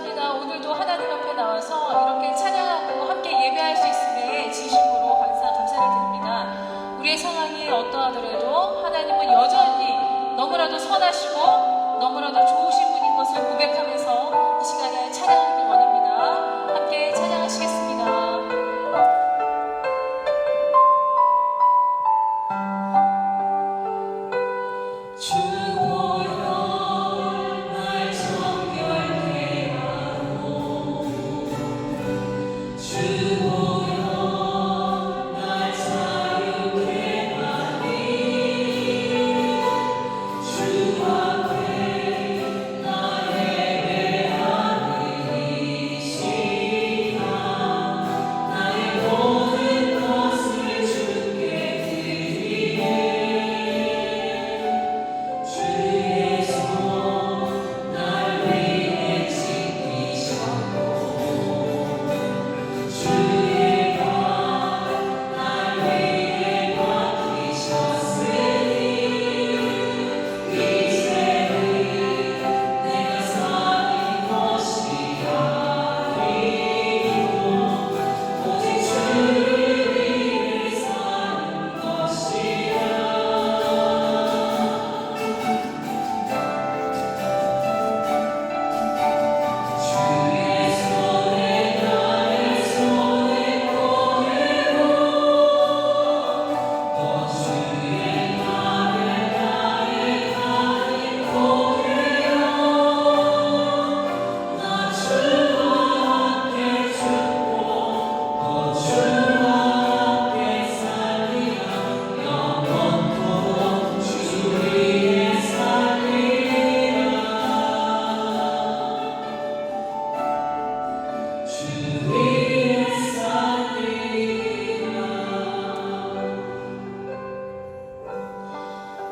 감사합니다. 오늘도 하나님 앞에 나와서 이렇게 찬양하고 함께 예배할 수 있음에 진심으로 감사를 드립니다. 우리의 상황이 어떠하더라도 하나님은 여전히 너무나도 선하시고 너무나도 좋으신 분인 것을 고백하면서 이 시간에 찬양하길 원합니다. 함께 찬양하시겠습니다.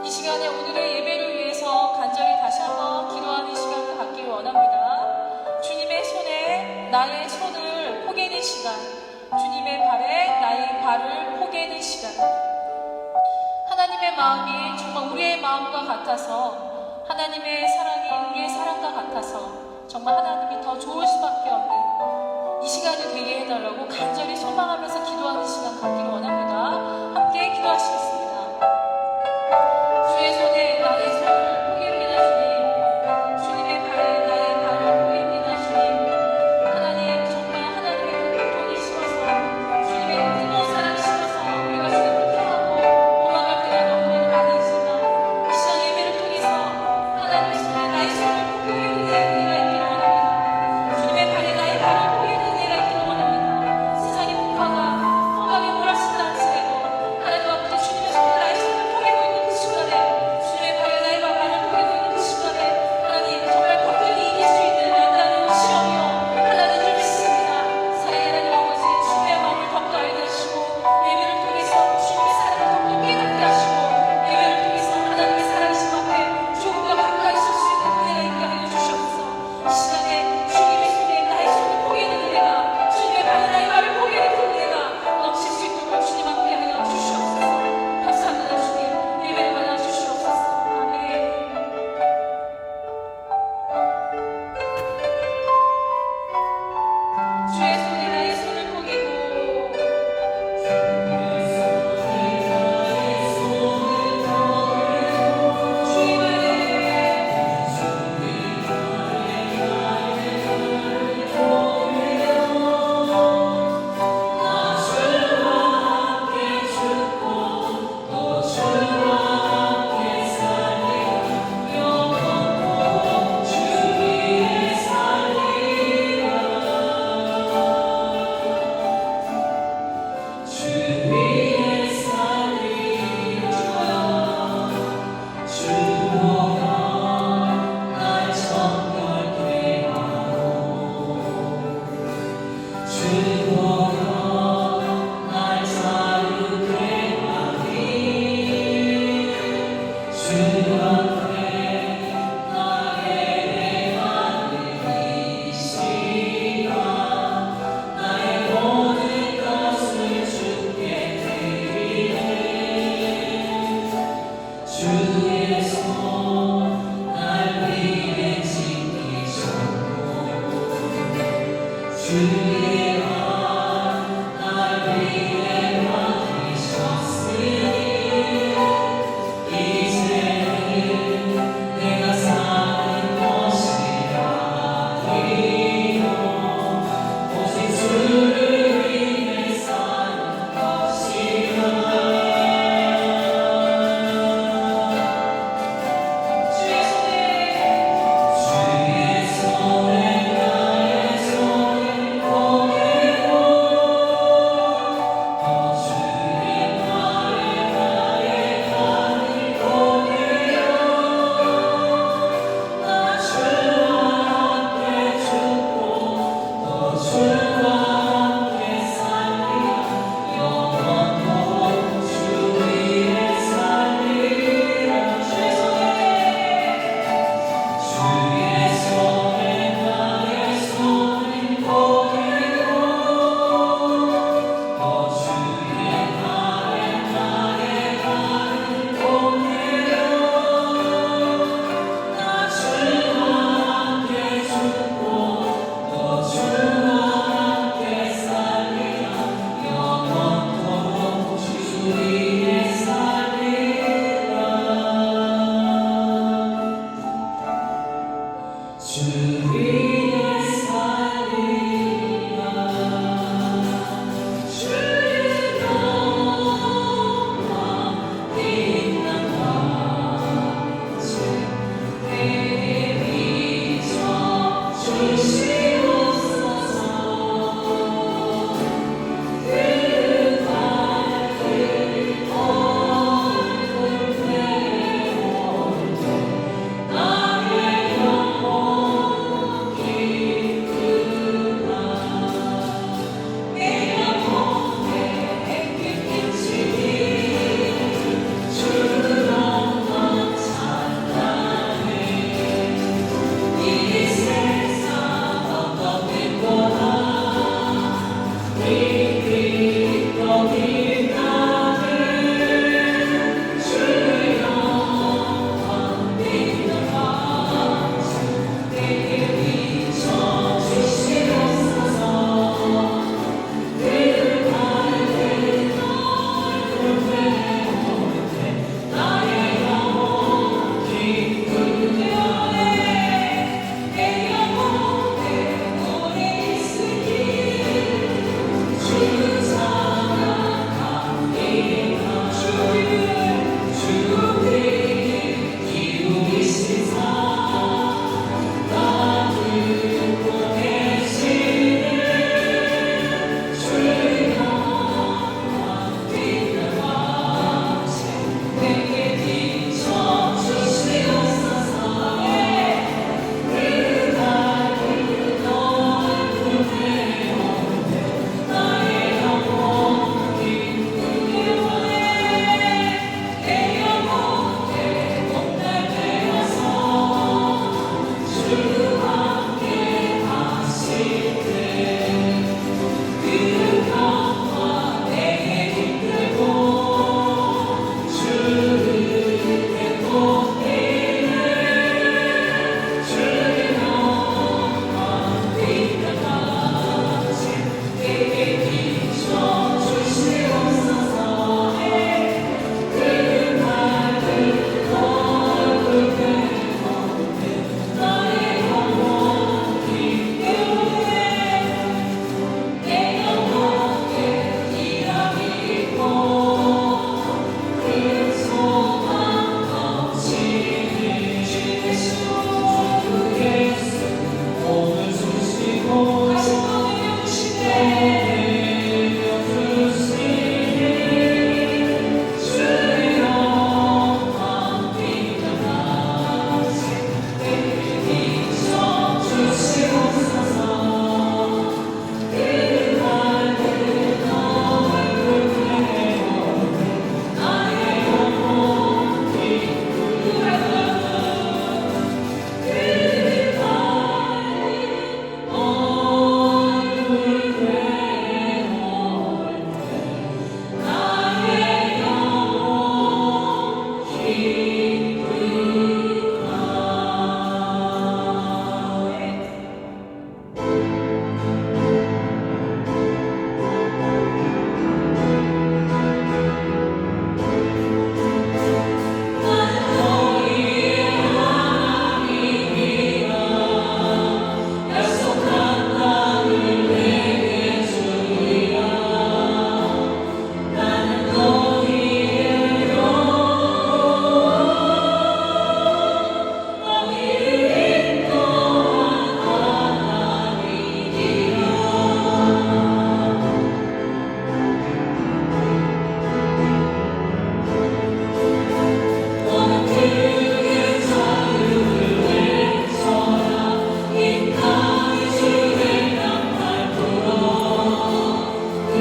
이 시간에 오늘의 예배를 위해서 간절히 다시 한번 기도하는 시간을 갖길 원합니다. 주님의 손에 나의 손을 포개는 시간, 주님의 발에 나의 발을 포개는 시간. 하나님의 마음이 정말 우리의 마음과 같아서, 하나님의 사랑이 우리의 사랑과 같아서 정말 하나님이 더 좋을 수밖에 없는 이 시간이 되게 해달라고 간절히 소망하면서 기도하는 시간 갖기를 원합니다. 함께 기도하시겠습니다. 주의 손에 나의 손을 포개입니다. 주님, 주님의 발에 나의 발을 포개입니다. 주님, 하나님 정말 하나님의 고통이 심어서, 주님의 뜨거운 사랑 심어서 우리가 주님을 향하고 도망갈 때가 너무나도 많으지만 이 시간 예배를 통해서 하나님의 손에 나의 손을 포개는 은혜가 있기를 원합니다. 주님의 발에 나의 발을 포개는 은혜가 있기를 원합니다. 세상이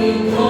Yeah.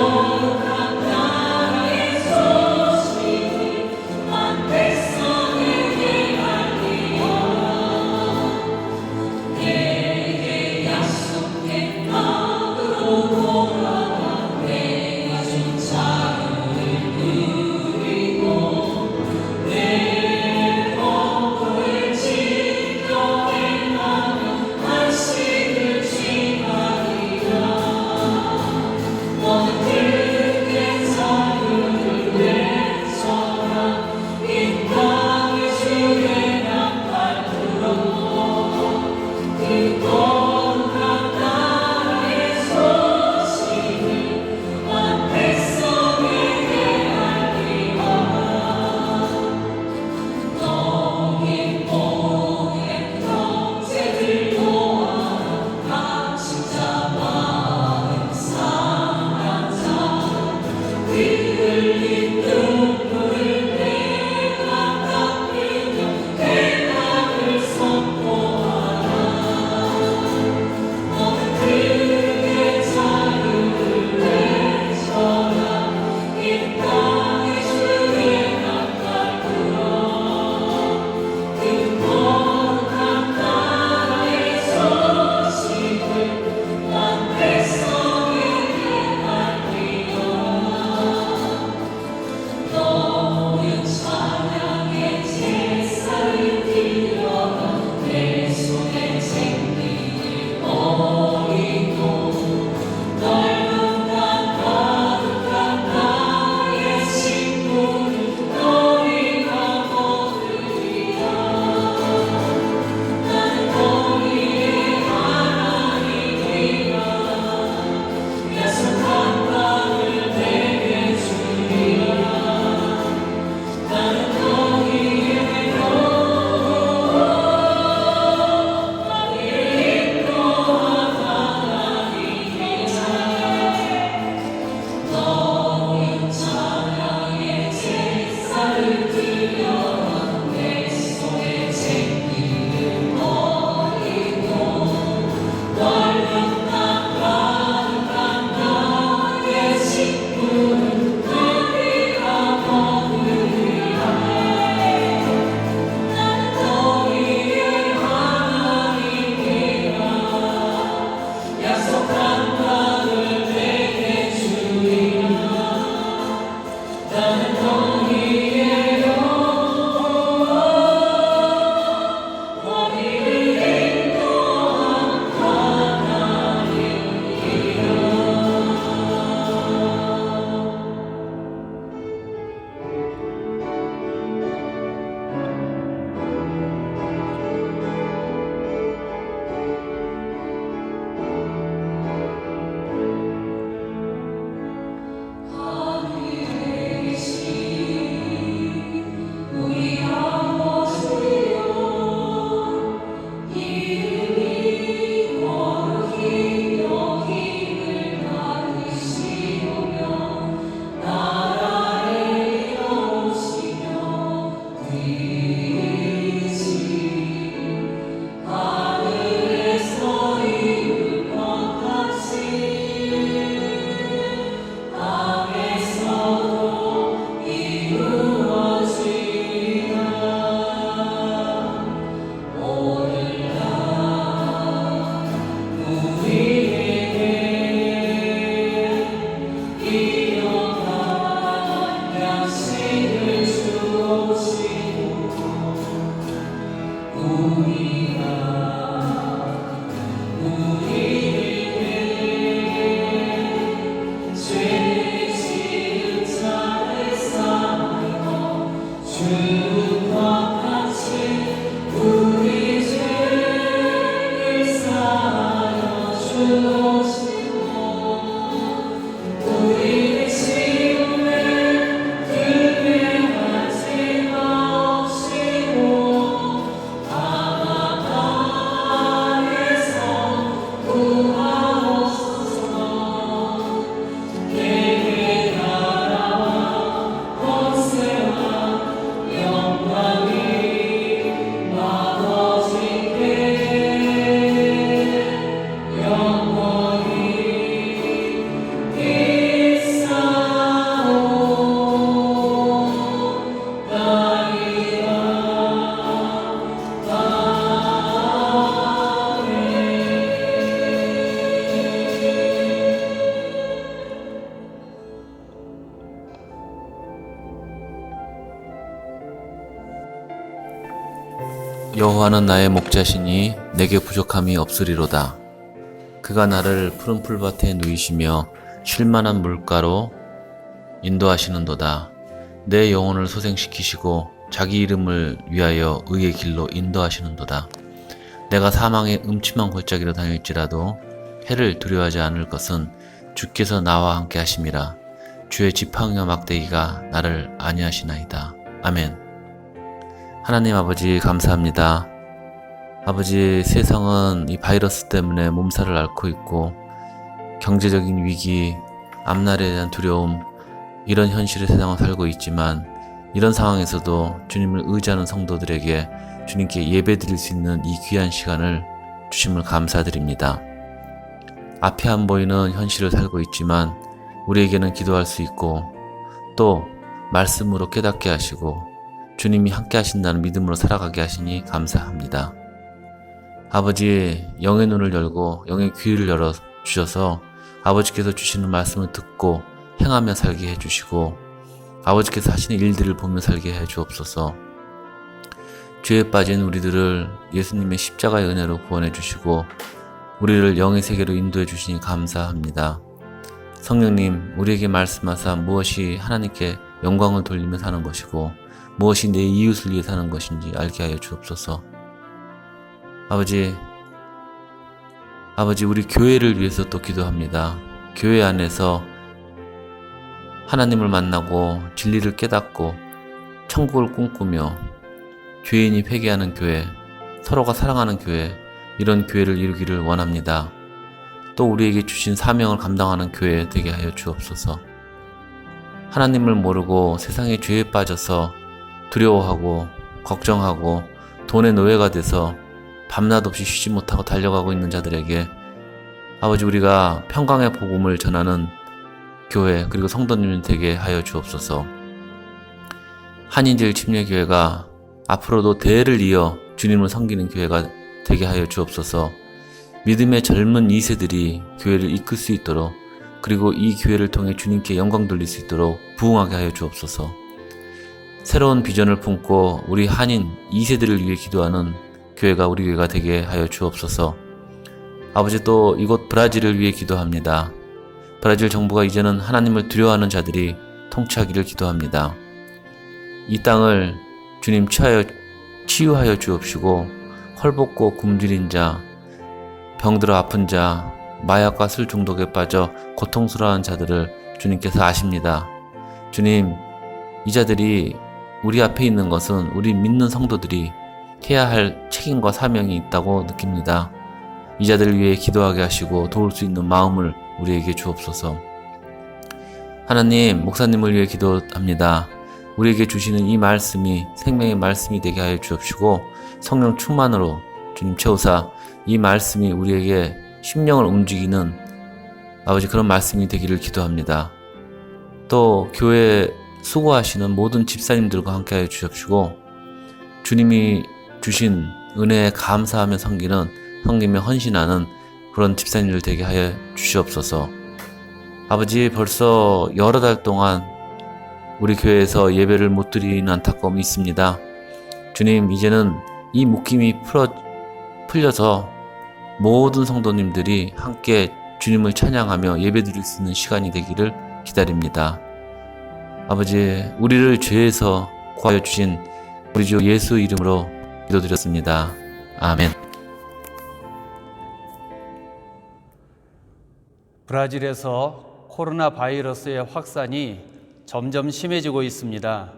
여호와는 나의 목자시니 내게 부족함이 없으리로다. 그가 나를 푸른 풀밭에 누이시며 쉴만한 물가로 인도하시는도다. 내 영혼을 소생시키시고 자기 이름을 위하여 의의 길로 인도하시는도다. 내가 사망의 음침한 골짜기로 다닐지라도 해를 두려워하지 않을 것은 주께서 나와 함께 하심이라. 주의 지팡이와 막대기가 나를 안위하시나이다. 아멘. 하나님 아버지 감사합니다. 아버지, 세상은 이 바이러스 때문에 몸살을 앓고 있고 경제적인 위기, 앞날에 대한 두려움, 이런 현실의 세상을 살고 있지만 이런 상황에서도 주님을 의지하는 성도들에게 주님께 예배드릴 수 있는 이 귀한 시간을 주심을 감사드립니다. 앞이 안 보이는 현실을 살고 있지만 우리에게는 기도할 수 있고 또 말씀으로 깨닫게 하시고 주님이 함께 하신다는 믿음으로 살아가게 하시니 감사합니다. 아버지, 영의 눈을 열고 영의 귀를 열어 주셔서 아버지께서 주시는 말씀을 듣고 행하며 살게 해주시고 아버지께서 하시는 일들을 보며 살게 해 주옵소서. 죄에 빠진 우리들을 예수님의 십자가의 은혜로 구원해 주시고 우리를 영의 세계로 인도해 주시니 감사합니다. 성령님, 우리에게 말씀하사 무엇이 하나님께 영광을 돌리며 사는 것이고 무엇이 내 이웃을 위해 사는 것인지 알게 하여 주옵소서. 아버지, 우리 교회를 위해서 또 기도합니다. 교회 안에서 하나님을 만나고 진리를 깨닫고 천국을 꿈꾸며 죄인이 회개하는 교회, 서로가 사랑하는 교회, 이런 교회를 이루기를 원합니다. 또 우리에게 주신 사명을 감당하는 교회 되게 하여 주옵소서. 하나님을 모르고 세상의 죄에 빠져서 두려워하고 걱정하고 돈의 노예가 돼서 밤낮 없이 쉬지 못하고 달려가고 있는 자들에게 아버지, 우리가 평강의 복음을 전하는 교회 그리고 성도님 되게 하여 주옵소서. 한인제일침례교회가 앞으로도 대를 이어 주님을 섬기는 교회가 되게 하여 주옵소서. 믿음의 젊은 2세들이 교회를 이끌 수 있도록 그리고 이 교회를 통해 주님께 영광 돌릴 수 있도록 부흥하게 하여 주옵소서. 새로운 비전을 품고 우리 한인 2세들을 위해 기도하는 교회가 우리 교회가 되게 하여 주옵소서. 아버지, 또 이곳 브라질을 위해 기도합니다. 브라질 정부가 이제는 하나님을 두려워하는 자들이 통치하기를 기도합니다. 이 땅을 주님 치유하여 주옵시고 헐벗고 굶주린 자, 병들어 아픈 자, 마약과 술 중독에 빠져 고통스러워하는 자들을 주님께서 아십니다. 주님, 이 자들이 우리 앞에 있는 것은 우리 믿는 성도들이 해야 할 책임과 사명이 있다고 느낍니다. 이 자들을 위해 기도하게 하시고 도울 수 있는 마음을 우리에게 주옵소서. 하나님, 목사님을 위해 기도합니다. 우리에게 주시는 이 말씀이 생명의 말씀이 되게 하여 주옵시고 성령 충만으로 주님 채우사 이 말씀이 우리에게 심령을 움직이는 아버지 그런 말씀이 되기를 기도합니다. 또 교회에 수고하시는 모든 집사님들과 함께 하여 주옵시고 주님이 주신 은혜에 감사하며 섬기며 헌신하는 그런 집사님들 되게 하여 주시옵소서. 아버지, 벌써 여러 달 동안 우리 교회에서 예배를 못 드리는 안타까움이 있습니다. 주님, 이제는 이 묶임이 풀려서 모든 성도님들이 함께 주님을 찬양하며 예배 드릴 수 있는 시간이 되기를 기다립니다. 아버지, 우리를 죄에서 구하여 주신 우리 주 예수 이름으로 기도드렸습니다. 아멘. 브라질에서 코로나 바이러스의 확산이 점점 심해지고 있습니다.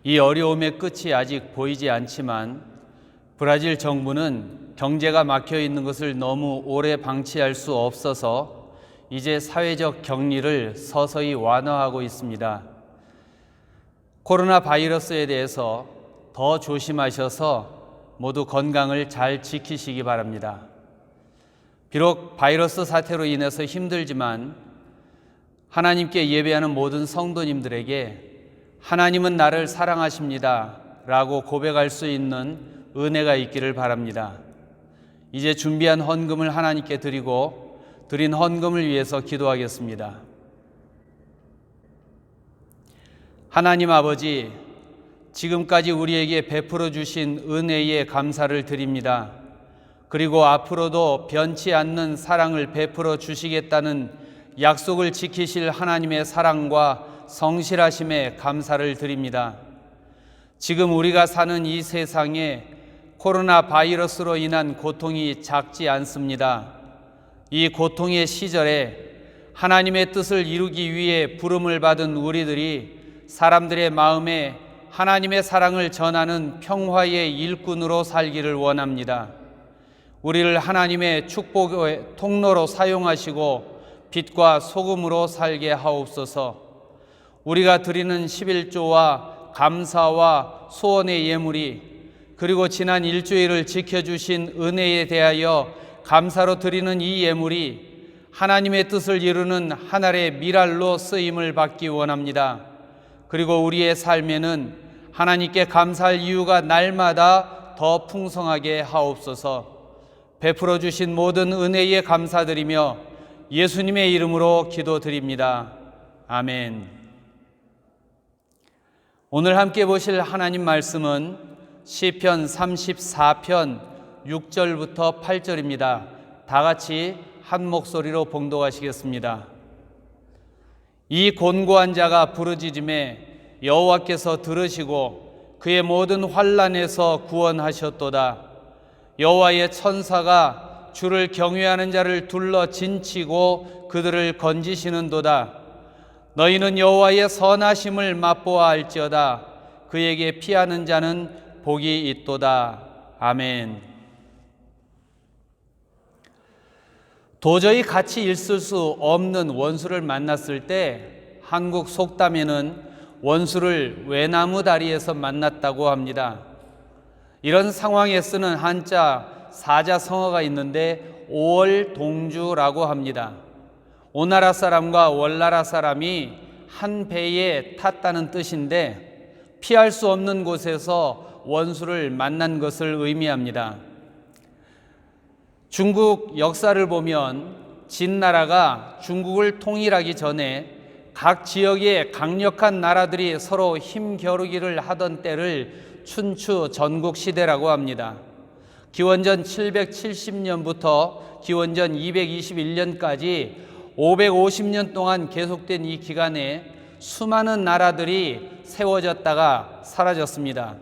이 어려움의 끝이 아직 보이지 않지만 브라질 정부는 경제가 막혀 있는 것을 너무 오래 방치할 수 없어서 이제 사회적 격리를 서서히 완화하고 있습니다. 코로나 바이러스에 대해서 더 조심하셔서 모두 건강을 잘 지키시기 바랍니다. 비록 바이러스 사태로 인해서 힘들지만 하나님께 예배하는 모든 성도님들에게 하나님은 나를 사랑하십니다 라고 고백할 수 있는 은혜가 있기를 바랍니다. 이제 준비한 헌금을 하나님께 드리고 드린 헌금을 위해서 기도하겠습니다. 하나님 아버지, 지금까지 우리에게 베풀어 주신 은혜에 감사를 드립니다. 그리고 앞으로도 변치 않는 사랑을 베풀어 주시겠다는 약속을 지키실 하나님의 사랑과 성실하심에 감사를 드립니다. 지금 우리가 사는 이 세상에 코로나 바이러스로 인한 고통이 작지 않습니다. 이 고통의 시절에 하나님의 뜻을 이루기 위해 부름을 받은 우리들이 사람들의 마음에 하나님의 사랑을 전하는 평화의 일꾼으로 살기를 원합니다. 우리를 하나님의 축복의 통로로 사용하시고 빛과 소금으로 살게 하옵소서. 우리가 드리는 11조와 감사와 소원의 예물이, 그리고 지난 일주일을 지켜주신 은혜에 대하여 감사로 드리는 이 예물이 하나님의 뜻을 이루는 하늘의 미랄로 쓰임을 받기 원합니다. 그리고 우리의 삶에는 하나님께 감사할 이유가 날마다 더 풍성하게 하옵소서. 베풀어 주신 모든 은혜에 감사드리며 예수님의 이름으로 기도드립니다. 아멘. 오늘 함께 보실 하나님 말씀은 시편 34편 6절부터 8절입니다. 다 같이 한 목소리로 봉독하시겠습니다. 이 곤고한 자가 부르짖음에 여호와께서 들으시고 그의 모든 환난에서 구원하셨도다. 여호와의 천사가 주를 경외하는 자를 둘러 진치고 그들을 건지시는도다. 너희는 여호와의 선하심을 맛보아 알지어다. 그에게 피하는 자는 복이 있도다. 아멘. 도저히 같이 있을 수 없는 원수를 만났을 때 한국 속담에는 원수를 외나무 다리에서 만났다고 합니다. 이런 상황에 쓰는 한자 사자성어가 있는데 오월동주라고 합니다. 오나라 사람과 월나라 사람이 한 배에 탔다는 뜻인데 피할 수 없는 곳에서 원수를 만난 것을 의미합니다. 중국 역사를 보면 진나라가 중국을 통일하기 전에 각 지역의 강력한 나라들이 서로 힘겨루기를 하던 때를 춘추 전국시대라고 합니다. 기원전 770년부터 기원전 221년까지 550년 동안 계속된 이 기간에 수많은 나라들이 세워졌다가 사라졌습니다.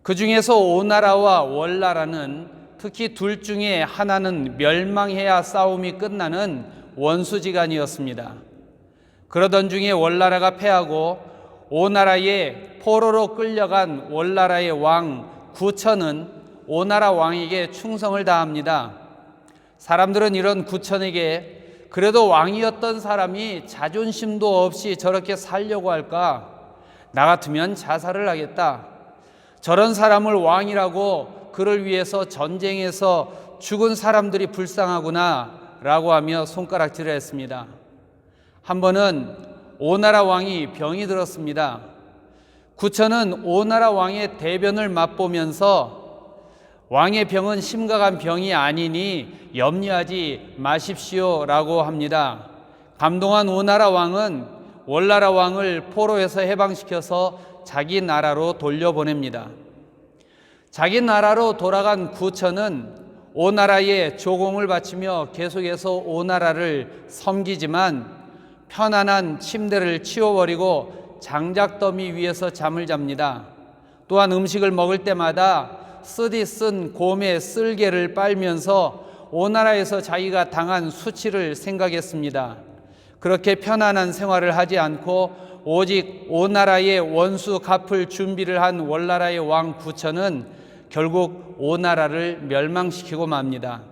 그 중에서 오나라와 월나라는 특히 둘 중에 하나는 멸망해야 싸움이 끝나는 원수지간이었습니다. 그러던 중에 월나라가 패하고 오나라의 포로로 끌려간 월나라의 왕 구천은 오나라 왕에게 충성을 다합니다. 사람들은 이런 구천에게 그래도 왕이었던 사람이 자존심도 없이 저렇게 살려고 할까? 나 같으면 자살을 하겠다. 저런 사람을 왕이라고 그를 위해서 전쟁에서 죽은 사람들이 불쌍하구나 라고 하며 손가락질을 했습니다. 한 번은 오나라 왕이 병이 들었습니다. 구천은 오나라 왕의 대변을 맛보면서 왕의 병은 심각한 병이 아니니 염려하지 마십시오 라고 합니다. 감동한 오나라 왕은 월나라 왕을 포로에서 해방시켜서 자기 나라로 돌려보냅니다. 자기 나라로 돌아간 구천은 오나라에 조공을 바치며 계속해서 오나라를 섬기지만 편안한 침대를 치워버리고 장작더미 위에서 잠을 잡니다. 또한 음식을 먹을 때마다 쓰디 쓴 곰의 쓸개를 빨면서 오나라에서 자기가 당한 수치를 생각했습니다. 그렇게 편안한 생활을 하지 않고 오직 오나라의 원수 갚을 준비를 한 월나라의 왕 구천은 결국 오나라를 멸망시키고 맙니다.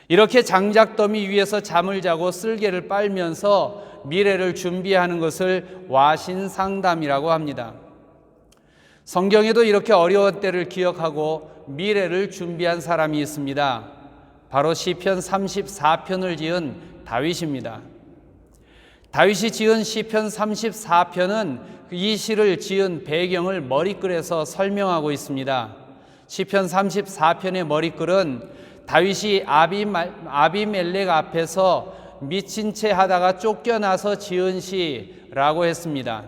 이렇게 장작더미 위에서 잠을 자고 쓸개를 빨면서 미래를 준비하는 것을 와신상담이라고 합니다. 성경에도 이렇게 어려운 때를 기억하고 미래를 준비한 사람이 있습니다. 바로 시편 34편을 지은 다윗입니다. 다윗이 지은 시편 34편은 이 시를 지은 배경을 머리글에서 설명하고 있습니다. 시편 34편의 머리글은 다윗이 아비멜렉 앞에서 미친 채 하다가 쫓겨나서 지은 시라고 했습니다.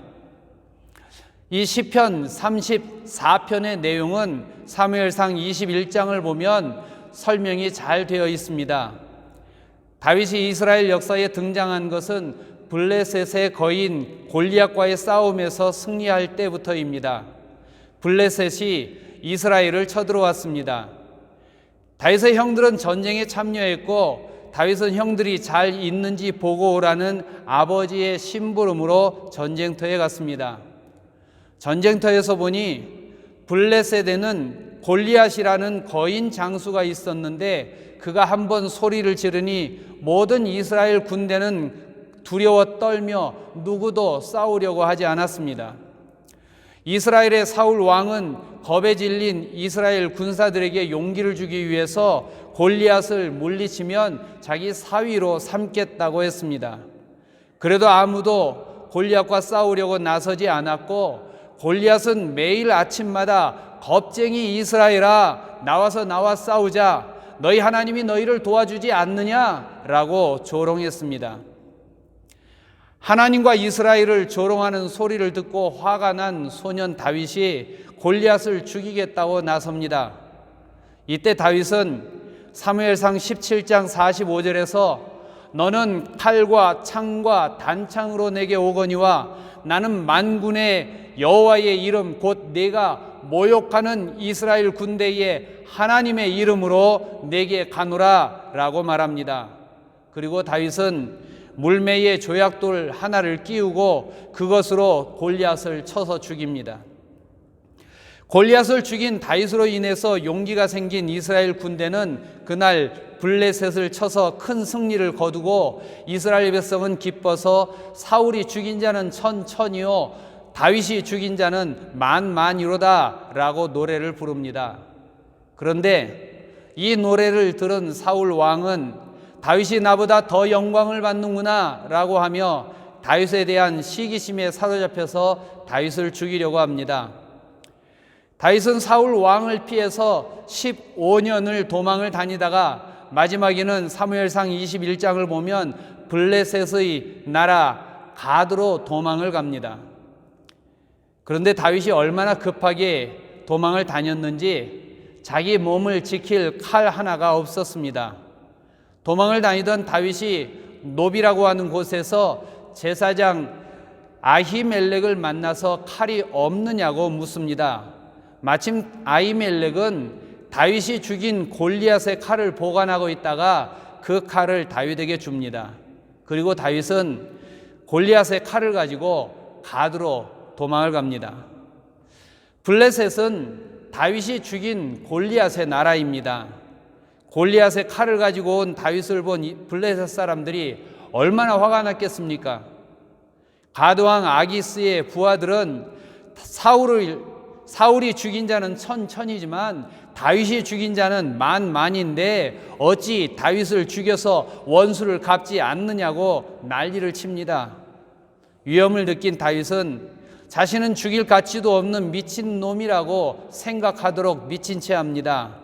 이 시편 34편의 내용은 사무엘상 21장을 보면 설명이 잘 되어 있습니다. 다윗이 이스라엘 역사에 등장한 것은 블레셋의 거인 골리앗과의 싸움에서 승리할 때부터입니다. 블레셋이 이스라엘을 쳐들어왔습니다. 다윗의 형들은 전쟁에 참여했고 다윗은 형들이 잘 있는지 보고 오라는 아버지의 심부름으로 전쟁터에 갔습니다. 전쟁터에서 보니 블레셋에는 골리앗이라는 거인 장수가 있었는데 그가 한번 소리를 지르니 모든 이스라엘 군대는 두려워 떨며 누구도 싸우려고 하지 않았습니다. 이스라엘의 사울 왕은 겁에 질린 이스라엘 군사들에게 용기를 주기 위해서 골리앗을 물리치면 자기 사위로 삼겠다고 했습니다. 그래도 아무도 골리앗과 싸우려고 나서지 않았고 골리앗은 매일 아침마다 겁쟁이 이스라엘아 나와서 나와 싸우자 너희 하나님이 너희를 도와주지 않느냐라고 조롱했습니다. 하나님과 이스라엘을 조롱하는 소리를 듣고 화가 난 소년 다윗이 골리앗을 죽이겠다고 나섭니다. 이때 다윗은 사무엘상 17장 45절에서 너는 칼과 창과 단창으로 내게 오거니와 나는 만군의 여호와의 이름 곧 내가 모욕하는 이스라엘 군대의 하나님의 이름으로 내게 가노라 라고 말합니다. 그리고 다윗은 물매에 조약돌 하나를 끼우고 그것으로 골리앗을 쳐서 죽입니다. 골리앗을 죽인 다윗으로 인해서 용기가 생긴 이스라엘 군대는 그날 블레셋을 쳐서 큰 승리를 거두고 이스라엘 백성은 기뻐서 사울이 죽인 자는 천천히요 다윗이 죽인 자는 만만이로다 라고 노래를 부릅니다. 그런데 이 노래를 들은 사울 왕은 다윗이 나보다 더 영광을 받는구나 라고 하며 다윗에 대한 시기심에 사로잡혀서 다윗을 죽이려고 합니다. 다윗은 사울 왕을 피해서 15년을 도망을 다니다가 마지막에는 사무엘상 21장을 보면 블레셋의 나라 가드로 도망을 갑니다. 그런데 다윗이 얼마나 급하게 도망을 다녔는지 자기 몸을 지킬 칼 하나가 없었습니다. 도망을 다니던 다윗이 노비라고 하는 곳에서 제사장 아히멜렉을 만나서 칼이 없느냐고 묻습니다. 마침 아히멜렉은 다윗이 죽인 골리앗의 칼을 보관하고 있다가 그 칼을 다윗에게 줍니다. 그리고 다윗은 골리앗의 칼을 가지고 가드로 도망을 갑니다. 블레셋은 다윗이 죽인 골리앗의 나라입니다. 골리앗의 칼을 가지고 온 다윗을 본 블레셋 사람들이 얼마나 화가 났겠습니까? 가드왕 아기스의 부하들은 사울이 죽인 자는 천천이지만 다윗이 죽인 자는 만만인데 어찌 다윗을 죽여서 원수를 갚지 않느냐고 난리를 칩니다. 위험을 느낀 다윗은 자신은 죽일 가치도 없는 미친놈이라고 생각하도록 미친 채 합니다.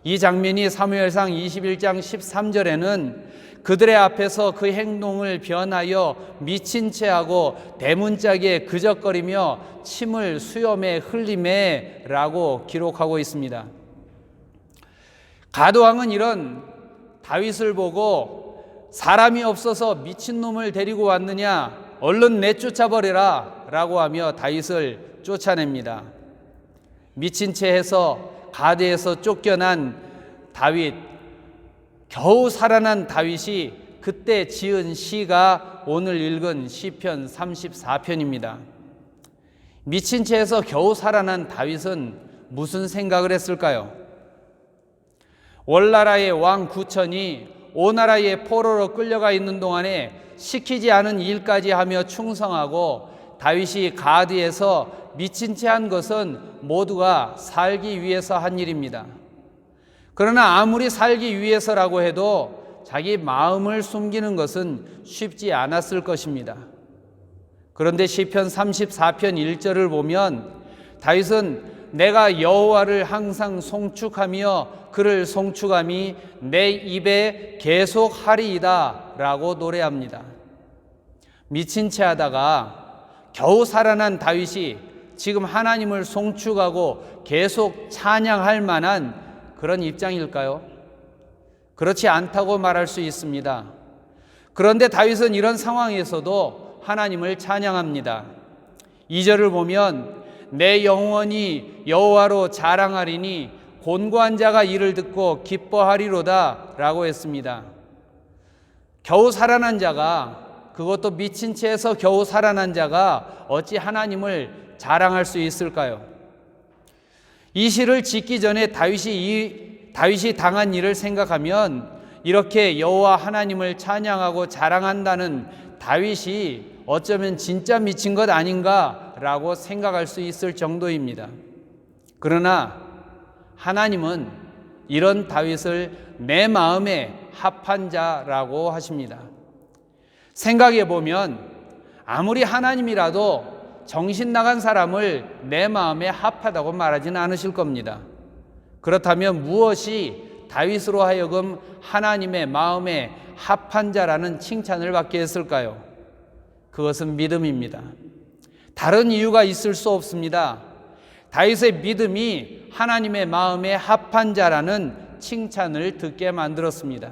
이 장면이 사무엘상 21장 13절에는 그들의 앞에서 그 행동을 변하여 미친 채 하고 대문짝에 그적거리며 침을 수염에 흘리매 라고 기록하고 있습니다. 가드왕은 이런 다윗을 보고 사람이 없어서 미친놈을 데리고 왔느냐 얼른 내쫓아버려라 라고 하며 다윗을 쫓아냅니다. 미친 채 해서 가드에서 쫓겨난 다윗, 겨우 살아난 다윗이 그때 지은 시가 오늘 읽은 시편 34편입니다. 미친 채에서 겨우 살아난 다윗은 무슨 생각을 했을까요? 월나라의 왕 구천이 오나라의 포로로 끌려가 있는 동안에 시키지 않은 일까지 하며 충성하고 다윗이 가드에서 미친 채 한 것은 모두가 살기 위해서 한 일입니다. 그러나 아무리 살기 위해서라고 해도 자기 마음을 숨기는 것은 쉽지 않았을 것입니다. 그런데 시편 34편 1절을 보면 다윗은 내가 여호와를 항상 송축하며 그를 송축함이 내 입에 계속하리이다 라고 노래합니다. 미친 채 하다가 겨우 살아난 다윗이 지금 하나님을 송축하고 계속 찬양할 만한 그런 입장일까요? 그렇지 않다고 말할 수 있습니다. 그런데 다윗은 이런 상황에서도 하나님을 찬양합니다. 2절을 보면 내 영혼이 여호와로 자랑하리니 곤고한 자가 이를 듣고 기뻐하리로다 라고 했습니다. 겨우 살아난 자가, 그것도 미친 채에서 겨우 살아난 자가 어찌 하나님을 자랑할 수 있을까요? 이 시를 짓기 전에 다윗이 당한 일을 생각하면 이렇게 여호와 하나님을 찬양하고 자랑한다는 다윗이 어쩌면 진짜 미친 것 아닌가라고 생각할 수 있을 정도입니다. 그러나 하나님은 이런 다윗을 내 마음에 합한 자라고 하십니다. 생각해 보면 아무리 하나님이라도 정신 나간 사람을 내 마음에 합하다고 말하지는 않으실 겁니다. 그렇다면 무엇이 다윗으로 하여금 하나님의 마음에 합한 자라는 칭찬을 받게 했을까요? 그것은 믿음입니다. 다른 이유가 있을 수 없습니다. 다윗의 믿음이 하나님의 마음에 합한 자라는 칭찬을 듣게 만들었습니다.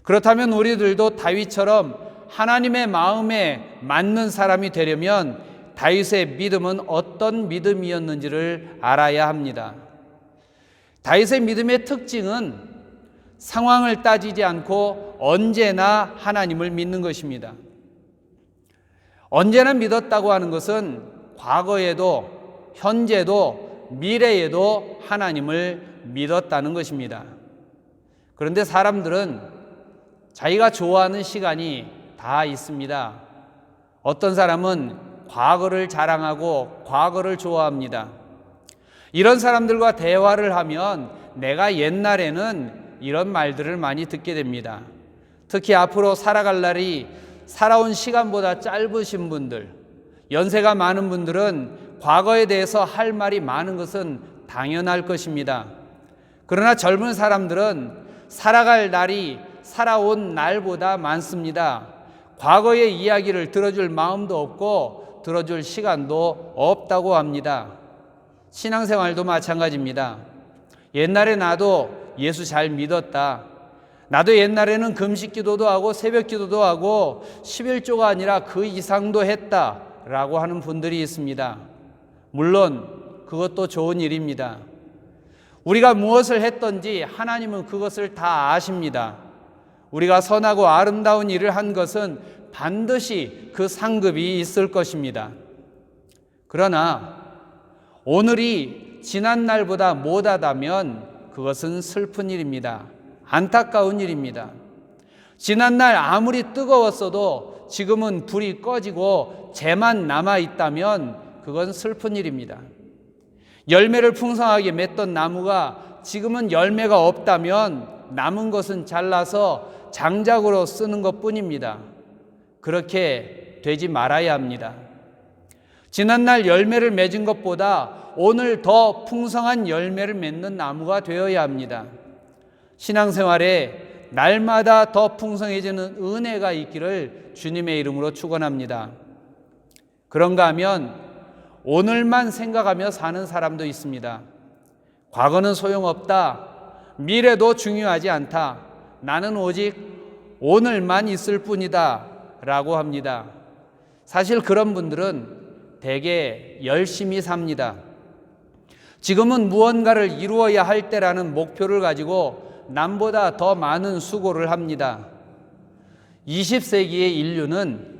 그렇다면 우리들도 다윗처럼 하나님의 마음에 맞는 사람이 되려면 다윗의 믿음은 어떤 믿음이었는지를 알아야 합니다. 다윗의 믿음의 특징은 상황을 따지지 않고 언제나 하나님을 믿는 것입니다. 언제나 믿었다고 하는 것은 과거에도 현재도 미래에도 하나님을 믿었다는 것입니다. 그런데 사람들은 자기가 좋아하는 시간이 다 있습니다. 어떤 사람은 과거를 자랑하고 과거를 좋아합니다. 이런 사람들과 대화를 하면 내가 옛날에는 이런 말들을 많이 듣게 됩니다. 특히 앞으로 살아갈 날이 살아온 시간보다 짧으신 분들, 연세가 많은 분들은 과거에 대해서 할 말이 많은 것은 당연할 것입니다. 그러나 젊은 사람들은 살아갈 날이 살아온 날보다 많습니다. 과거의 이야기를 들어줄 마음도 없고 들어줄 시간도 없다고 합니다. 신앙생활도 마찬가지입니다. 옛날에 나도 예수 잘 믿었다. 나도 옛날에는 금식기도도 하고 새벽기도도 하고 11조가 아니라 그 이상도 했다라고 하는 분들이 있습니다. 물론 그것도 좋은 일입니다. 우리가 무엇을 했던지 하나님은 그것을 다 아십니다. 우리가 선하고 아름다운 일을 한 것은 반드시 그 상급이 있을 것입니다. 그러나 오늘이 지난 날보다 못하다면 그것은 슬픈 일입니다. 안타까운 일입니다. 지난 날 아무리 뜨거웠어도 지금은 불이 꺼지고 재만 남아 있다면 그건 슬픈 일입니다. 열매를 풍성하게 맺던 나무가 지금은 열매가 없다면 남은 것은 잘라서 장작으로 쓰는 것뿐입니다. 그렇게 되지 말아야 합니다. 지난날 열매를 맺은 것보다 오늘 더 풍성한 열매를 맺는 나무가 되어야 합니다. 신앙생활에 날마다 더 풍성해지는 은혜가 있기를 주님의 이름으로 축원합니다. 그런가 하면 오늘만 생각하며 사는 사람도 있습니다. 과거는 소용없다. 미래도 중요하지 않다. 나는 오직 오늘만 있을 뿐이다 라고 합니다. 사실 그런 분들은 되게 열심히 삽니다. 지금은 무언가를 이루어야 할 때라는 목표를 가지고 남보다 더 많은 수고를 합니다. 20세기의 인류는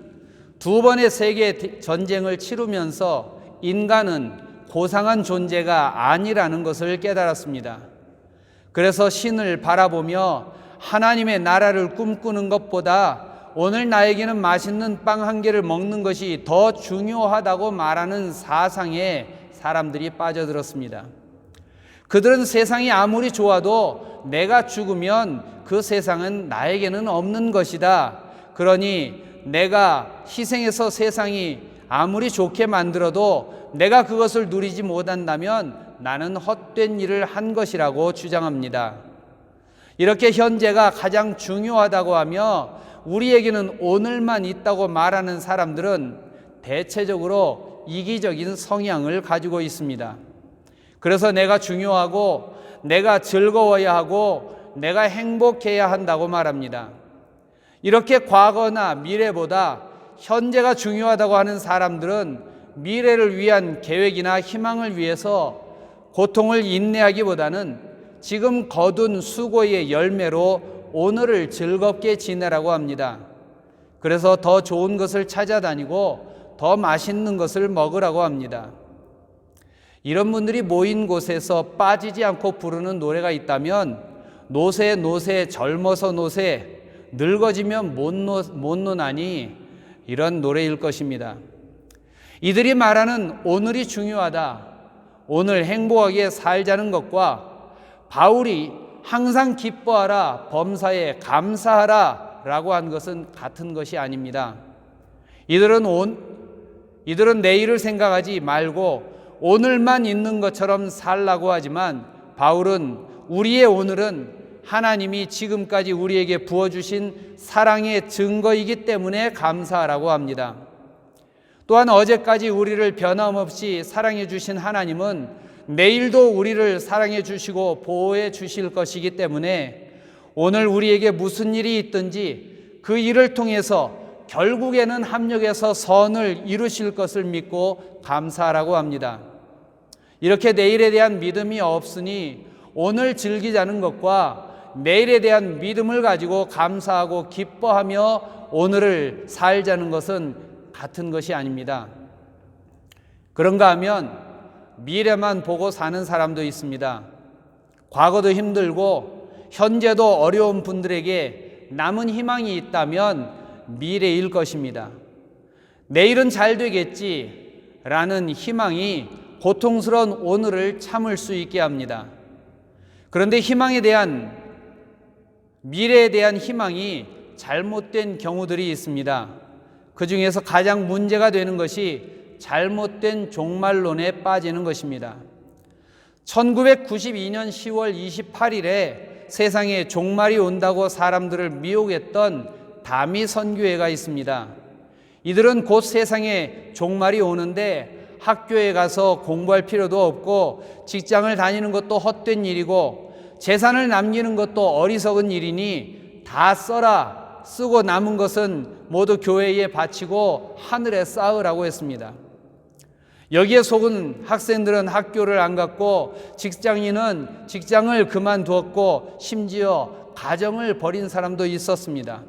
두 번의 세계 전쟁을 치르면서 인간은 고상한 존재가 아니라는 것을 깨달았습니다. 그래서 신을 바라보며 하나님의 나라를 꿈꾸는 것보다 오늘 나에게는 맛있는 빵 한 개를 먹는 것이 더 중요하다고 말하는 사상에 사람들이 빠져들었습니다. 그들은 세상이 아무리 좋아도 내가 죽으면 그 세상은 나에게는 없는 것이다. 그러니 내가 희생해서 세상이 아무리 좋게 만들어도 내가 그것을 누리지 못한다면 나는 헛된 일을 한 것이라고 주장합니다. 이렇게 현재가 가장 중요하다고 하며 우리에게는 오늘만 있다고 말하는 사람들은 대체적으로 이기적인 성향을 가지고 있습니다. 그래서 내가 중요하고 내가 즐거워야 하고 내가 행복해야 한다고 말합니다. 이렇게 과거나 미래보다 현재가 중요하다고 하는 사람들은 미래를 위한 계획이나 희망을 위해서 고통을 인내하기보다는 지금 거둔 수고의 열매로 오늘을 즐겁게 지내라고 합니다. 그래서 더 좋은 것을 찾아다니고 더 맛있는 것을 먹으라고 합니다. 이런 분들이 모인 곳에서 빠지지 않고 부르는 노래가 있다면 노새 노새 젊어서 노새 늙어지면 못 노나니 이런 노래일 것입니다. 이들이 말하는 오늘이 중요하다, 오늘 행복하게 살자는 것과 바울이 항상 기뻐하라, 범사에 감사하라 라고 한 것은 같은 것이 아닙니다. 이들은 내일을 생각하지 말고 오늘만 있는 것처럼 살라고 하지만 바울은 우리의 오늘은 하나님이 지금까지 우리에게 부어주신 사랑의 증거이기 때문에 감사하라고 합니다. 또한 어제까지 우리를 변함없이 사랑해 주신 하나님은 내일도 우리를 사랑해 주시고 보호해 주실 것이기 때문에 오늘 우리에게 무슨 일이 있든지 그 일을 통해서 결국에는 합력해서 선을 이루실 것을 믿고 감사하라고 합니다. 이렇게 내일에 대한 믿음이 없으니 오늘 즐기자는 것과 내일에 대한 믿음을 가지고 감사하고 기뻐하며 오늘을 살자는 것은 같은 것이 아닙니다. 그런가 하면 미래만 보고 사는 사람도 있습니다. 과거도 힘들고 현재도 어려운 분들에게 남은 희망이 있다면 미래일 것입니다. 내일은 잘 되겠지라는 희망이 고통스러운 오늘을 참을 수 있게 합니다. 그런데 미래에 대한 희망이 잘못된 경우들이 있습니다. 그 중에서 가장 문제가 되는 것이 잘못된 종말론에 빠지는 것입니다. 1992년 10월 28일에 세상에 종말이 온다고 사람들을 미혹했던 다미 선교회가 있습니다. 이들은 곧 세상에 종말이 오는데 학교에 가서 공부할 필요도 없고 직장을 다니는 것도 헛된 일이고 재산을 남기는 것도 어리석은 일이니 다 쓰고 남은 것은 모두 교회에 바치고 하늘에 쌓으라고 했습니다. 여기에 속은 학생들은 학교를 안 갔고 직장인은 직장을 그만두었고 심지어 가정을 버린 사람도 있었습니다.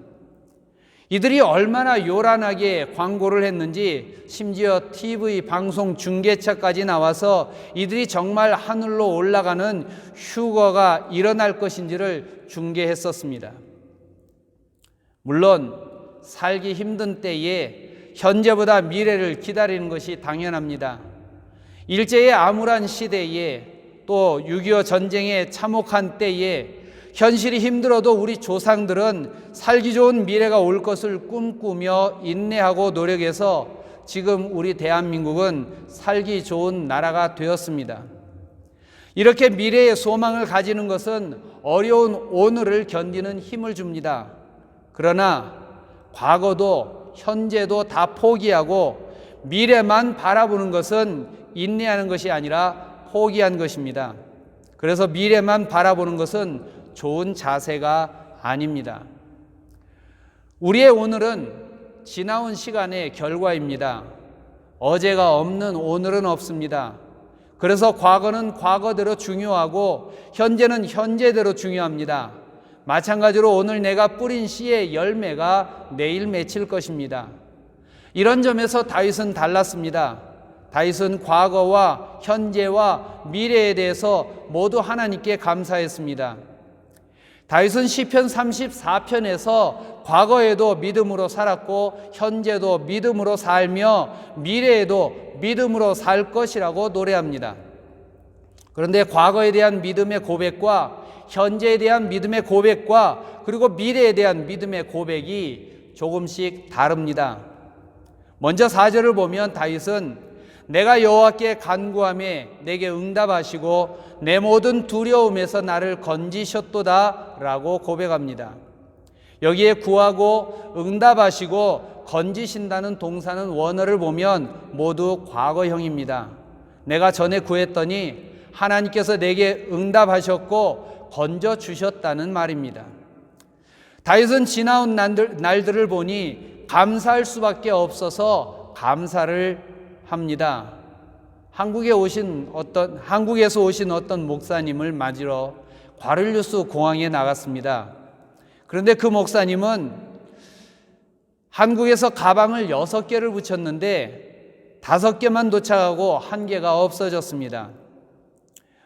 이들이 얼마나 요란하게 광고를 했는지 심지어 TV 방송 중계차까지 나와서 이들이 정말 하늘로 올라가는 휴거가 일어날 것인지를 중계했었습니다. 물론 살기 힘든 때에 현재보다 미래를 기다리는 것이 당연합니다. 일제의 암울한 시대에 또 6.25 전쟁의 참혹한 때에 현실이 힘들어도 우리 조상들은 살기 좋은 미래가 올 것을 꿈꾸며 인내하고 노력해서 지금 우리 대한민국은 살기 좋은 나라가 되었습니다. 이렇게 미래의 소망을 가지는 것은 어려운 오늘을 견디는 힘을 줍니다. 그러나 과거도 현재도 다 포기하고 미래만 바라보는 것은 인내하는 것이 아니라 포기한 것입니다. 그래서 미래만 바라보는 것은 좋은 자세가 아닙니다. 우리의 오늘은 지나온 시간의 결과입니다. 어제가 없는 오늘은 없습니다. 그래서 과거는 과거대로 중요하고 현재는 현재대로 중요합니다. 마찬가지로 오늘 내가 뿌린 씨의 열매가 내일 맺힐 것입니다. 이런 점에서 다윗은 달랐습니다. 다윗은 과거와 현재와 미래에 대해서 모두 하나님께 감사했습니다. 다윗은 시편 34편에서 과거에도 믿음으로 살았고 현재도 믿음으로 살며 미래에도 믿음으로 살 것이라고 노래합니다. 그런데 과거에 대한 믿음의 고백과 현재에 대한 믿음의 고백과 그리고 미래에 대한 믿음의 고백이 조금씩 다릅니다. 먼저 4절을 보면 다윗은 내가 여호와께 간구하매 내게 응답하시고 내 모든 두려움에서 나를 건지셨도다 라고 고백합니다. 여기에 구하고 응답하시고 건지신다는 동사는 원어를 보면 모두 과거형입니다. 내가 전에 구했더니 하나님께서 내게 응답하셨고 건져주셨다는 말입니다. 다윗은 지나온 날들을 보니 감사할 수밖에 없어서 감사를 합니다. 한국에서 오신 어떤 목사님을 맞으러 과를류스 공항에 나갔습니다. 그런데 그 목사님은 한국에서 가방을 6개를 붙였는데 5개만 도착하고 1개가 없어졌습니다.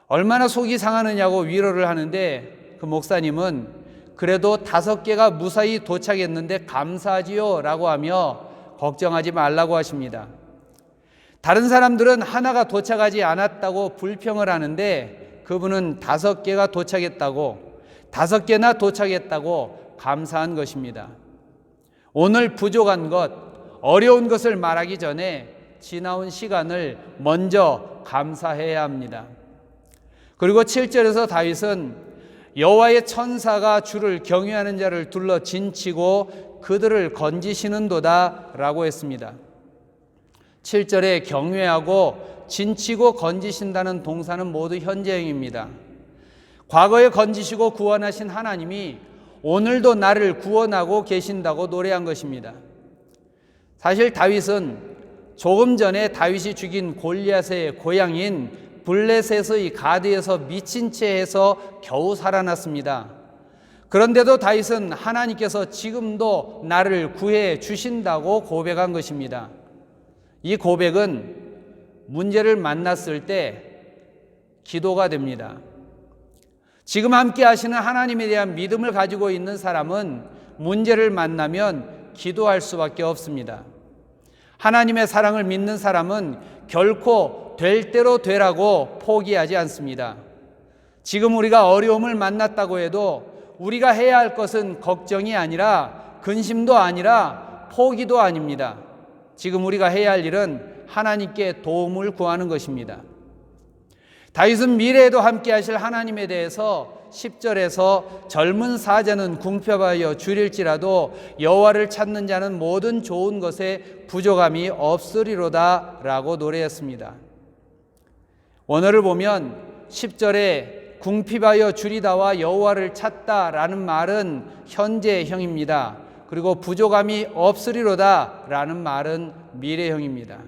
얼마나 속이 상하느냐고 위로를 하는데 그 목사님은 그래도 5개가 무사히 도착했는데 감사하지요 라고 하며 걱정하지 말라고 하십니다. 다른 사람들은 하나가 도착하지 않았다고 불평을 하는데 그분은 5개가 도착했다고, 5개나 도착했다고 감사한 것입니다. 오늘 부족한 것, 어려운 것을 말하기 전에 지나온 시간을 먼저 감사해야 합니다. 그리고 7절에서 다윗은 여호와의 천사가 주를 경외하는 자를 둘러 진치고 그들을 건지시는도다 라고 했습니다. 7절에 경외하고 진치고 건지신다는 동사는 모두 현재형입니다. 과거에 건지시고 구원하신 하나님이 오늘도 나를 구원하고 계신다고 노래한 것입니다. 사실 다윗은 조금 전에 다윗이 죽인 골리앗의 고향인 블레셋의 가드에서 미친 채 해서 겨우 살아났습니다. 그런데도 다윗은 하나님께서 지금도 나를 구해 주신다고 고백한 것입니다. 이 고백은 문제를 만났을 때 기도가 됩니다. 지금 함께 하시는 하나님에 대한 믿음을 가지고 있는 사람은 문제를 만나면 기도할 수밖에 없습니다. 하나님의 사랑을 믿는 사람은 결코 될 대로 되라고 포기하지 않습니다. 지금 우리가 어려움을 만났다고 해도 우리가 해야 할 것은 걱정이 아니라 근심도 아니라 포기도 아닙니다. 지금 우리가 해야 할 일은 하나님께 도움을 구하는 것입니다. 다윗은 미래에도 함께 하실 하나님에 대해서 10절에서 젊은 사자는 궁핍하여 줄일지라도 여호와를 찾는 자는 모든 좋은 것에 부족함이 없으리로다 라고 노래했습니다. 원어를 보면 10절에 궁핍하여 줄이다와 여호와를 찾다라는 말은 현재형입니다. 그리고 부족함이 없으리로다 라는 말은 미래형입니다.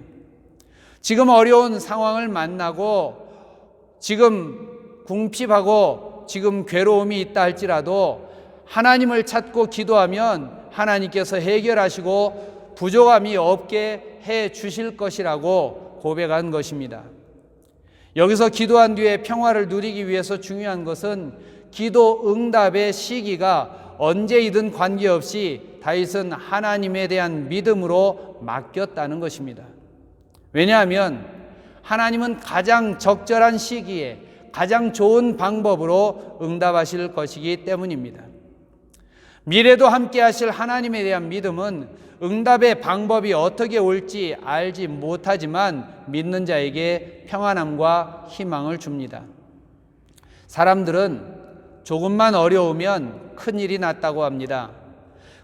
지금 어려운 상황을 만나고 지금 궁핍하고 지금 괴로움이 있다 할지라도 하나님을 찾고 기도하면 하나님께서 해결하시고 부족함이 없게 해 주실 것이라고 고백한 것입니다. 여기서 기도한 뒤에 평화를 누리기 위해서 중요한 것은 기도 응답의 시기가 언제이든 관계없이 다윗은 하나님에 대한 믿음으로 맡겼다는 것입니다. 왜냐하면 하나님은 가장 적절한 시기에 가장 좋은 방법으로 응답하실 것이기 때문입니다. 미래도 함께 하실 하나님에 대한 믿음은 응답의 방법이 어떻게 올지 알지 못하지만 믿는 자에게 평안함과 희망을 줍니다. 사람들은 조금만 어려우면 큰일이 났다고 합니다.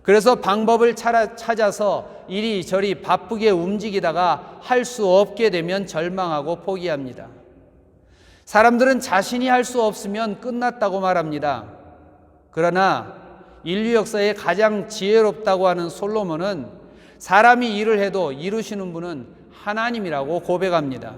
그래서 방법을 찾아서 이리저리 바쁘게 움직이다가 할 수 없게 되면 절망하고 포기합니다. 사람들은 자신이 할 수 없으면 끝났다고 말합니다. 그러나 인류 역사에 가장 지혜롭다고 하는 솔로몬은 사람이 일을 해도 이루시는 분은 하나님이라고 고백합니다.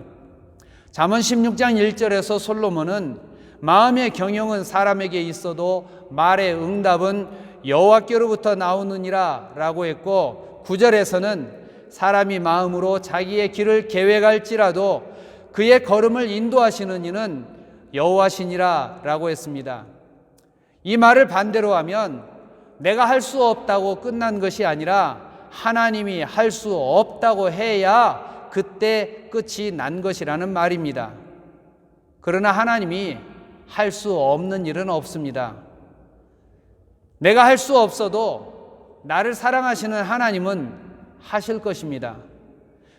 잠언 16장 1절에서 솔로몬은 마음의 경영은 사람에게 있어도 말의 응답은 여호와께로부터 나오느니라 라고 했고 9절에서는 사람이 마음으로 자기의 길을 계획할지라도 그의 걸음을 인도하시는 이는 여호와시니라 라고 했습니다. 이 말을 반대로 하면 내가 할 수 없다고 끝난 것이 아니라 하나님이 할 수 없다고 해야 그때 끝이 난 것이라는 말입니다. 그러나 하나님이 할 수 없는 일은 없습니다. 내가 할 수 없어도 나를 사랑하시는 하나님은 하실 것입니다.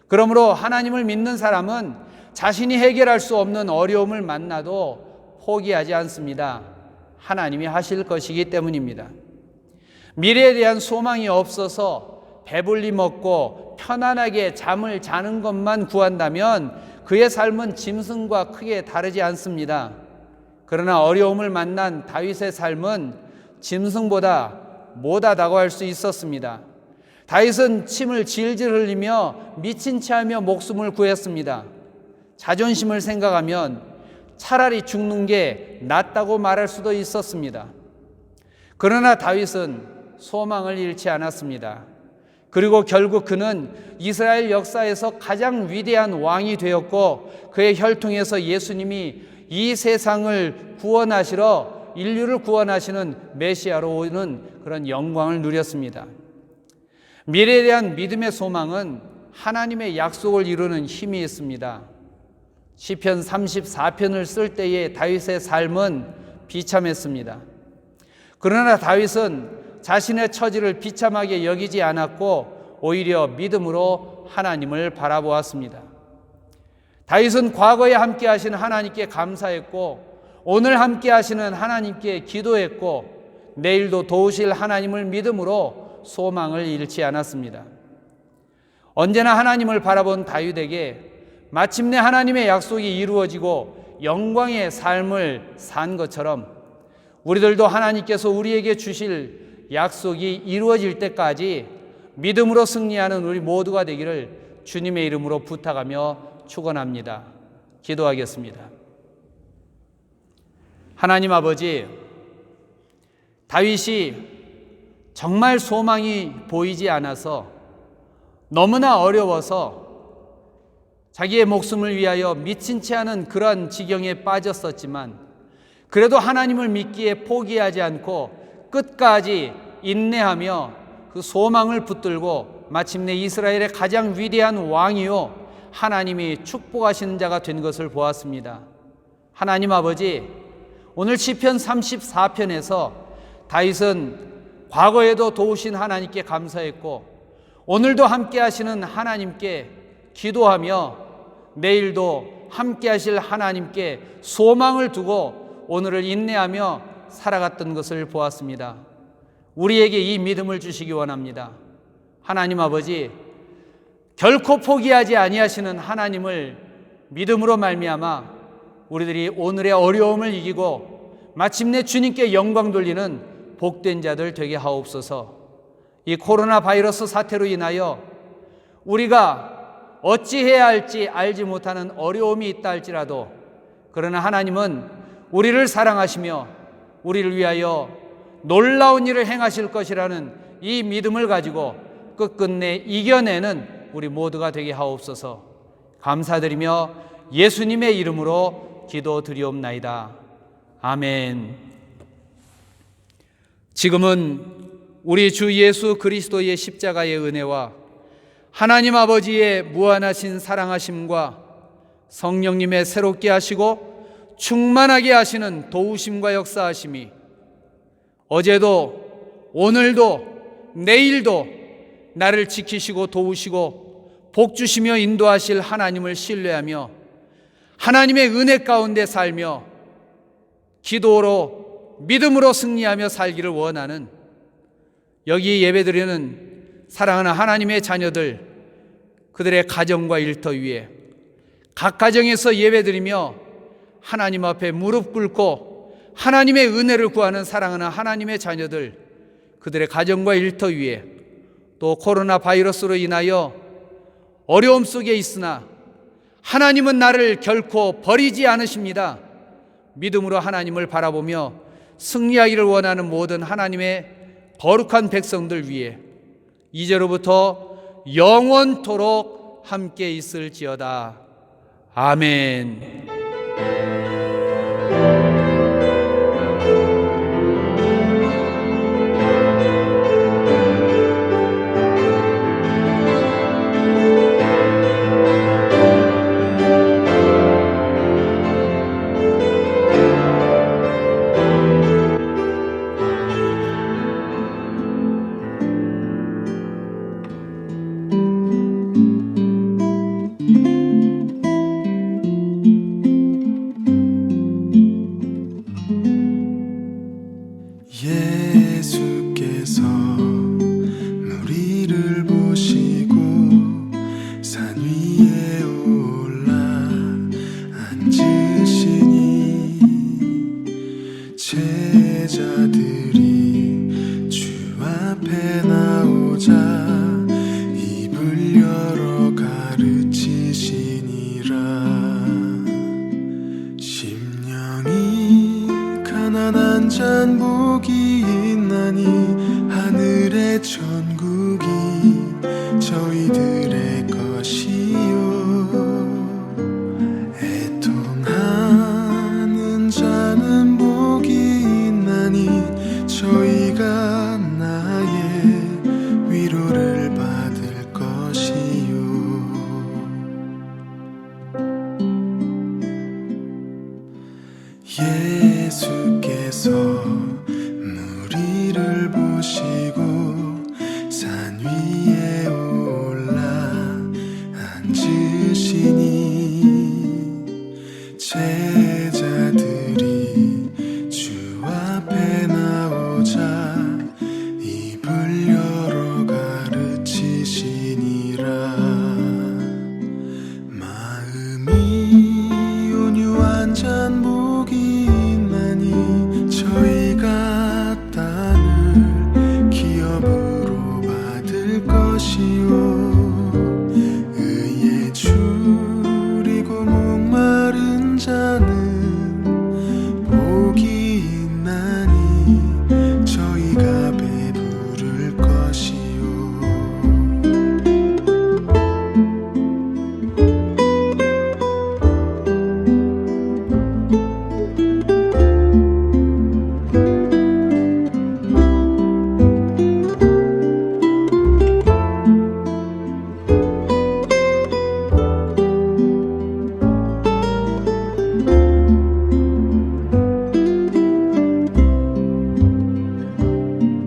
그러므로 하나님을 믿는 사람은 자신이 해결할 수 없는 어려움을 만나도 포기하지 않습니다. 하나님이 하실 것이기 때문입니다. 미래에 대한 소망이 없어서 배불리 먹고 편안하게 잠을 자는 것만 구한다면 그의 삶은 짐승과 크게 다르지 않습니다. 그러나 어려움을 만난 다윗의 삶은 짐승보다 못하다고 할 수 있었습니다. 다윗은 침을 질질 흘리며 미친 체하며 목숨을 구했습니다. 자존심을 생각하면 차라리 죽는 게 낫다고 말할 수도 있었습니다. 그러나 다윗은 소망을 잃지 않았습니다. 그리고 결국 그는 이스라엘 역사에서 가장 위대한 왕이 되었고 그의 혈통에서 예수님이 이 세상을 구원하시러 인류를 구원하시는 메시아로 오는 그런 영광을 누렸습니다. 미래에 대한 믿음의 소망은 하나님의 약속을 이루는 힘이 있습니다. 시편 34편을 쓸 때의 다윗의 삶은 비참했습니다. 그러나 다윗은 자신의 처지를 비참하게 여기지 않았고 오히려 믿음으로 하나님을 바라보았습니다. 다윗은 과거에 함께 하신 하나님께 감사했고 오늘 함께 하시는 하나님께 기도했고 내일도 도우실 하나님을 믿음으로 소망을 잃지 않았습니다. 언제나 하나님을 바라본 다윗에게 마침내 하나님의 약속이 이루어지고 영광의 삶을 산 것처럼 우리들도 하나님께서 우리에게 주실 약속이 이루어질 때까지 믿음으로 승리하는 우리 모두가 되기를 주님의 이름으로 부탁하며 축원합니다. 기도하겠습니다. 하나님 아버지, 다윗이 정말 소망이 보이지 않아서 너무나 어려워서 자기의 목숨을 위하여 미친 채 하는 그러한 지경에 빠졌었지만 그래도 하나님을 믿기에 포기하지 않고 끝까지 인내하며 그 소망을 붙들고 마침내 이스라엘의 가장 위대한 왕이요 하나님이 축복하시는 자가 된 것을 보았습니다. 하나님 아버지, 오늘 시편 34편에서 다윗은 과거에도 도우신 하나님께 감사했고 오늘도 함께 하시는 하나님께 기도하며 내일도 함께 하실 하나님께 소망을 두고 오늘을 인내하며 살아갔던 것을 보았습니다. 우리에게 이 믿음을 주시기 원합니다. 하나님 아버지, 결코 포기하지 아니하시는 하나님을 믿음으로 말미암아 우리들이 오늘의 어려움을 이기고 마침내 주님께 영광 돌리는 복된 자들 되게 하옵소서. 이 코로나 바이러스 사태로 인하여 우리가 어찌해야 할지 알지 못하는 어려움이 있다 할지라도 그러나 하나님은 우리를 사랑하시며 우리를 위하여 놀라운 일을 행하실 것이라는 이 믿음을 가지고 끝끝내 이겨내는 우리 모두가 되게 하옵소서. 감사드리며 예수님의 이름으로 기도드리옵나이다. 아멘. 지금은 우리 주 예수 그리스도의 십자가의 은혜와 하나님 아버지의 무한하신 사랑하심과 성령님의 새롭게 하시고 충만하게 하시는 도우심과 역사하심이 어제도 오늘도 내일도 나를 지키시고 도우시고 복주시며 인도하실 하나님을 신뢰하며 하나님의 은혜 가운데 살며 기도로 믿음으로 승리하며 살기를 원하는 여기 예배드리는 사랑하는 하나님의 자녀들, 그들의 가정과 일터 위에 각 가정에서 예배드리며 하나님 앞에 무릎 꿇고 하나님의 은혜를 구하는 사랑하는 하나님의 자녀들, 그들의 가정과 일터 위에 또 코로나 바이러스로 인하여 어려움 속에 있으나 하나님은 나를 결코 버리지 않으십니다. 믿음으로 하나님을 바라보며 승리하기를 원하는 모든 하나님의 거룩한 백성들 위에 이제로부터 영원토록 함께 있을지어다. 아멘. 위에 올라 앉으시니 제자들이 주 앞에 나오자 입을 열어 가르치시니라. 심령이 가난한 잔 복이 있나니 하늘의 천국이 저희들의 것이요. 애통하는 자는 복이 있나니 저희가 나의 위로를 받을 것이요. 예수께서 무리를 보시고 산 위에 올라 앉으시니 제자들이 주 앞에 나오자 입을 열어 가르치시니라. 마음이 온유한 잔 복이 있나니 저희가 땅을 기업으로 받을 것이요. 의에 줄이고 목마른 자는 복이 있나니 저희가 배부를 것이요.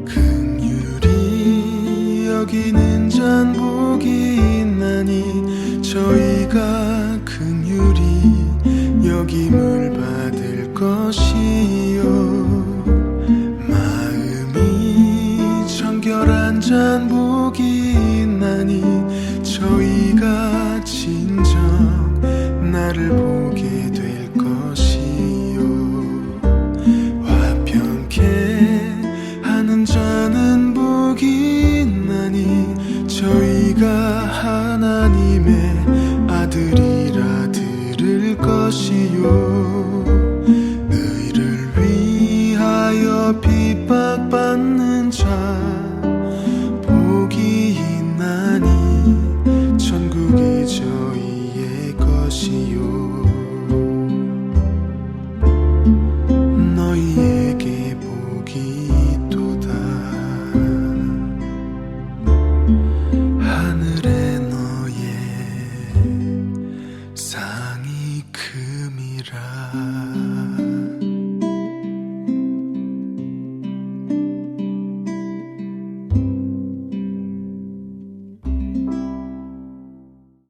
긍휼히 여기는 잔 복이 있나니 저희가 긍휼히 여김을 받을 것이요. 마음이 정결한 잔 복이 있나니 저희가 진정 나를 보게 될 것이요. 화평케 하는 자는 복이 있나니 저희가 하나님의 아들이